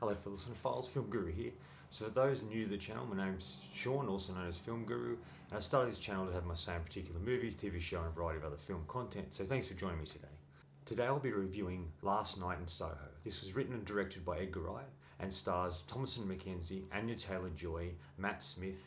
Hello fellow cinephiles, Film Guru here. So for those new to the channel, my name's Sean, also known as Film Guru, and I started this channel to have my say in particular movies, TV show and a variety of other film content, so thanks for joining me today. Today I'll be reviewing Lastnight in Soho. This was written and directed by Edgar Wright and stars Thomasin McKenzie, Anya Taylor-Joy, Matt Smith,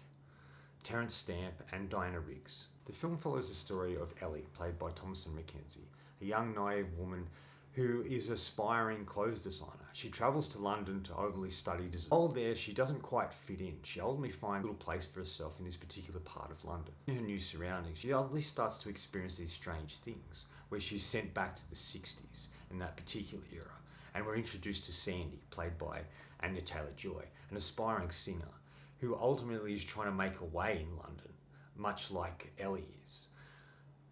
Terence Stamp and Diana Riggs. The film follows the story of Ellie, played by Thomasin McKenzie, a young naive woman who is an aspiring clothes designer. She travels to London to openly study design. While there, she doesn't quite fit in. She ultimately finds a little place for herself in this particular part of London. In her new surroundings, she ultimately starts to experience these strange things, where she's sent back to the 60s in that particular era. And we're introduced to Sandy, played by Anya Taylor-Joy, an aspiring singer who ultimately is trying to make a way in London, much like Ellie is.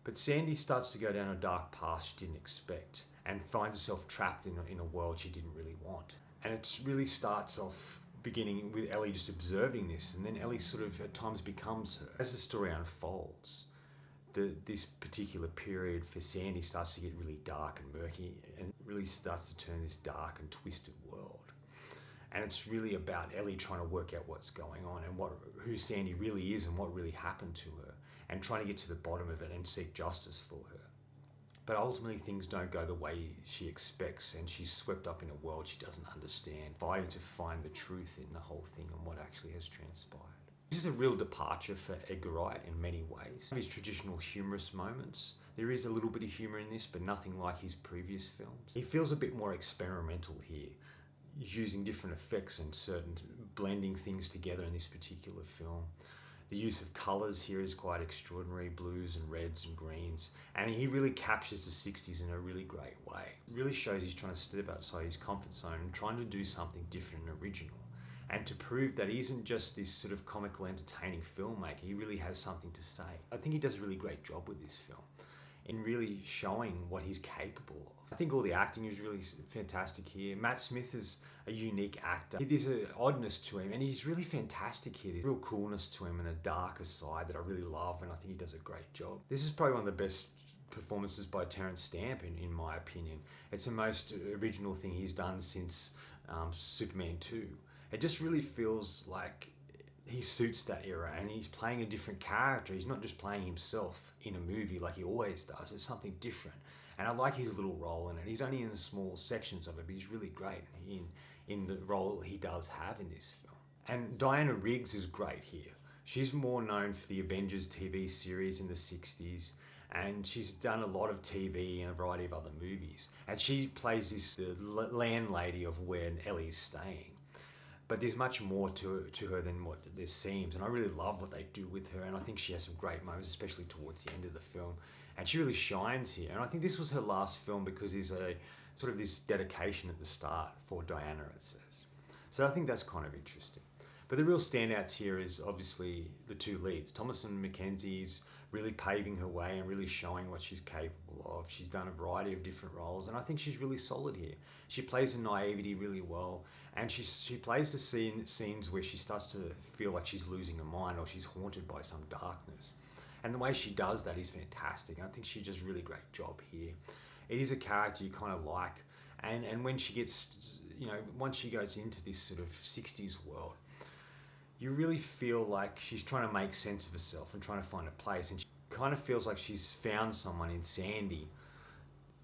But Sandy starts to go down a dark path she didn't expect and finds herself trapped in a world she didn't really want. And it really starts off beginning with Ellie just observing this, and then Ellie sort of at times becomes her. As the story unfolds, this particular period for Sandy starts to get really dark and murky and really starts to turn this dark and twisted world. And it's really about Ellie trying to work out what's going on and who Sandy really is and what really happened to her, and trying to get to the bottom of it and seek justice for her. But ultimately things don't go the way she expects, and she's swept up in a world she doesn't understand, fighting to find the truth in the whole thing and what actually has transpired. This is a real departure for Edgar Wright in many ways. His traditional humorous moments, there is a little bit of humor in this, but nothing like his previous films. He feels a bit more experimental here, using different effects and blending things together in this particular film. The use of colours here is quite extraordinary, blues and reds and greens, and he really captures the 60s in a really great way. It really shows he's trying to step outside his comfort zone and trying to do something different and original, and to prove that he isn't just this sort of comical, entertaining filmmaker. He really has something to say. I think he does a really great job with this film in really showing what he's capable of. I think all the acting is really fantastic here. Matt Smith is a unique actor. There's an oddness to him, and he's really fantastic here. There's a real coolness to him and a darker side that I really love, and I think he does a great job. This is probably one of the best performances by Terence Stamp, in my opinion. It's the most original thing he's done since Superman 2. It just really feels like he suits that era, and he's playing a different character. He's not just playing himself in a movie like he always does. It's something different, and I like his little role in it. He's only in the small sections of it, but he's really great in the role he does have in this film. And Diana Riggs is great here. She's more known for the Avengers TV series in the 60s, and she's done a lot of TV and a variety of other movies. And she plays this landlady of where Ellie's staying. But there's much more to her than what there seems, and I really love what they do with her, and I think she has some great moments, especially towards the end of the film, and she really shines here. And I think this was her last film because there's a sort of this dedication at the start for Diana, it says. So I think that's kind of interesting. But the real standouts here is obviously the two leads. Thomasin McKenzie's really paving her way and really showing what she's capable of. She's done a variety of different roles, and I think she's really solid here. She plays the naivety really well, and she plays the scenes where she starts to feel like she's losing her mind or she's haunted by some darkness. And the way she does that is fantastic. I think she does a really great job here. It is a character you kind of like, and when she gets, once she goes into this sort of 60s world, you really feel like she's trying to make sense of herself and trying to find a place, and she kind of feels like she's found someone in Sandy,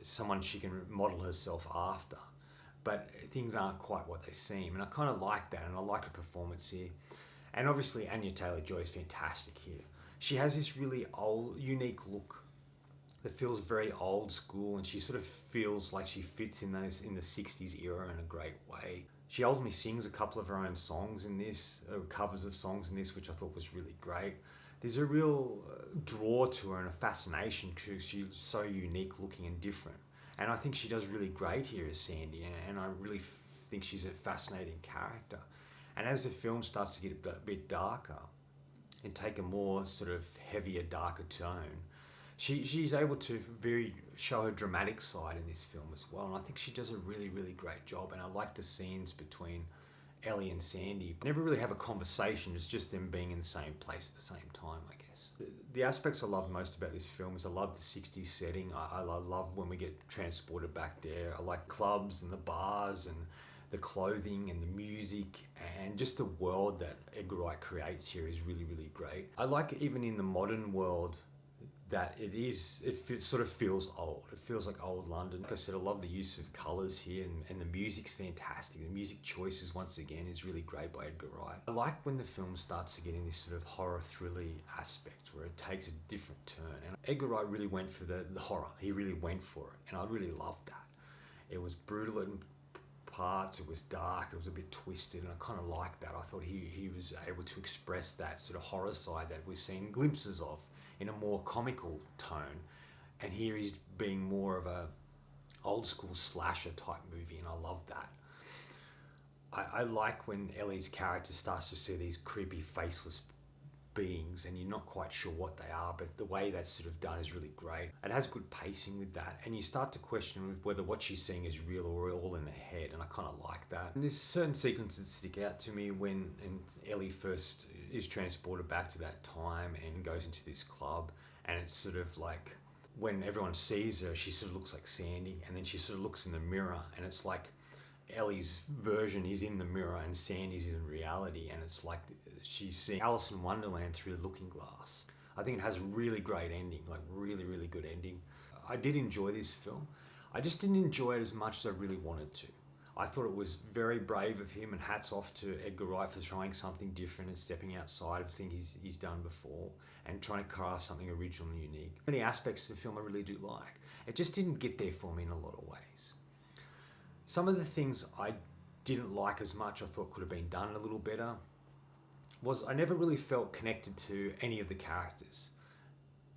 someone she can model herself after, but things aren't quite what they seem, and I kind of like that, and I like her performance here. And obviously Anya Taylor-Joy is fantastic here. She has this really unique look that feels very old school, and she sort of feels like she fits in the 60s era in a great way. She ultimately sings a couple of her own songs in this, covers of songs in this, which I thought was really great. There's a real draw to her and a fascination because she's so unique looking and different. And I think she does really great here as Sandy, and I really think she's a fascinating character. And as the film starts to get a bit darker and take a more sort of heavier, darker tone, she's able to show her dramatic side in this film as well, and I think she does a really, really great job. And I like the scenes between Ellie and Sandy. Never really have a conversation, it's just them being in the same place at the same time, I guess. The aspects I love most about this film is I love the 60s setting. I love when we get transported back there. I like clubs and the bars and the clothing and the music and just the world that Edgar Wright creates here is really, really great. I like it even in the modern world that it sort of feels old. It feels like old London. Like I said, I love the use of colours here, and the music's fantastic. The music choices, once again, is really great by Edgar Wright. I like when the film starts to get in this sort of horror thrilly aspect where it takes a different turn. And Edgar Wright really went for the horror. He really went for it, and I really loved that. It was brutal in parts, it was dark, it was a bit twisted, and I kind of liked that. I thought he was able to express that sort of horror side that we've seen glimpses of in a more comical tone, and here he's being more of a old school slasher type movie, and I love that. I like when Ellie's character starts to see these creepy faceless beings and you're not quite sure what they are, but the way that's sort of done is really great. It has good pacing with that, and you start to question whether what she's seeing is real or all in the head, and I kind of like that. And there's certain sequences that stick out to me when Ellie first is transported back to that time and goes into this club, and it's sort of like when everyone sees her, she sort of looks like Sandy, and then she sort of looks in the mirror and it's like Ellie's version is in the mirror and Sandy's in reality, and it's like she's seeing Alice in Wonderland through the looking glass. I think it has a really great ending, like really, really good ending. I did enjoy this film. I just didn't enjoy it as much as I really wanted to. I thought it was very brave of him, and hats off to Edgar Wright for trying something different and stepping outside of things he's done before and trying to craft something original and unique. Many aspects of the film I really do like. It just didn't get there for me in a lot of ways. Some of the things I didn't like as much, I thought could have been done a little better, was I never really felt connected to any of the characters.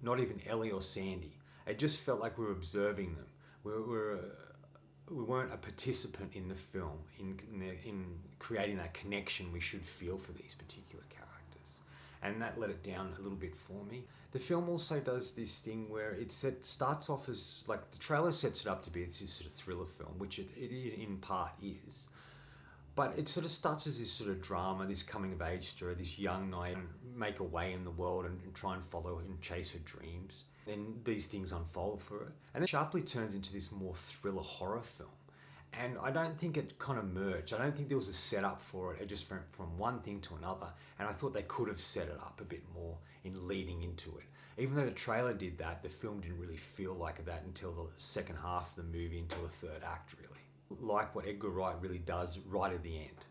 Not even Ellie or Sandy. It just felt like we were observing them. We weren't a participant in the film, in creating that connection we should feel for these particular characters. And that let it down a little bit for me. The film also does this thing where it starts off as, like, the trailer sets it up to be this sort of thriller film, which it in part is. But it sort of starts as this sort of drama, this coming of age story, this young knight make a way in the world and try and follow and chase her dreams. Then these things unfold for her. And then sharply turns into this more thriller horror film. And I don't think it kind of merged. I don't think there was a setup for it. It just went from one thing to another. And I thought they could have set it up a bit more in leading into it. Even though the trailer did that, the film didn't really feel like that until the second half of the movie, until the third act, really. Like what Edgar Wright really does right at the end.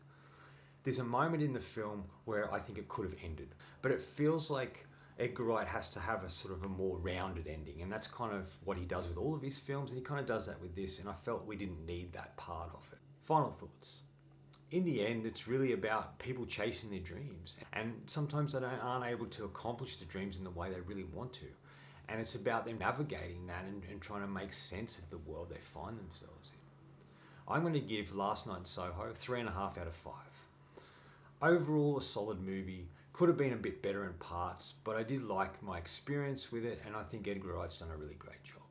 There's a moment in the film where I think it could have ended. But it feels like Edgar Wright has to have a sort of a more rounded ending, and that's kind of what he does with all of his films, and he kind of does that with this, and I felt we didn't need that part of it. Final thoughts. In the end, it's really about people chasing their dreams, and sometimes they aren't able to accomplish the dreams in the way they really want to, and it's about them navigating that and trying to make sense of the world they find themselves in. I'm going to give Lastnight Soho 3.5 out of 5. Overall, a solid movie. Could have been a bit better in parts, but I did like my experience with it, and I think Edgar Wright's done a really great job.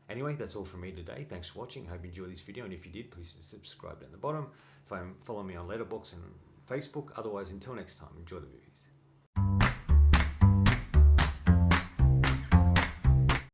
Anyway, that's all from me today. Thanks for watching. I hope you enjoyed this video, and if you did, please subscribe down the bottom. Follow me on Letterboxd and Facebook. Otherwise, until next time, enjoy the movie.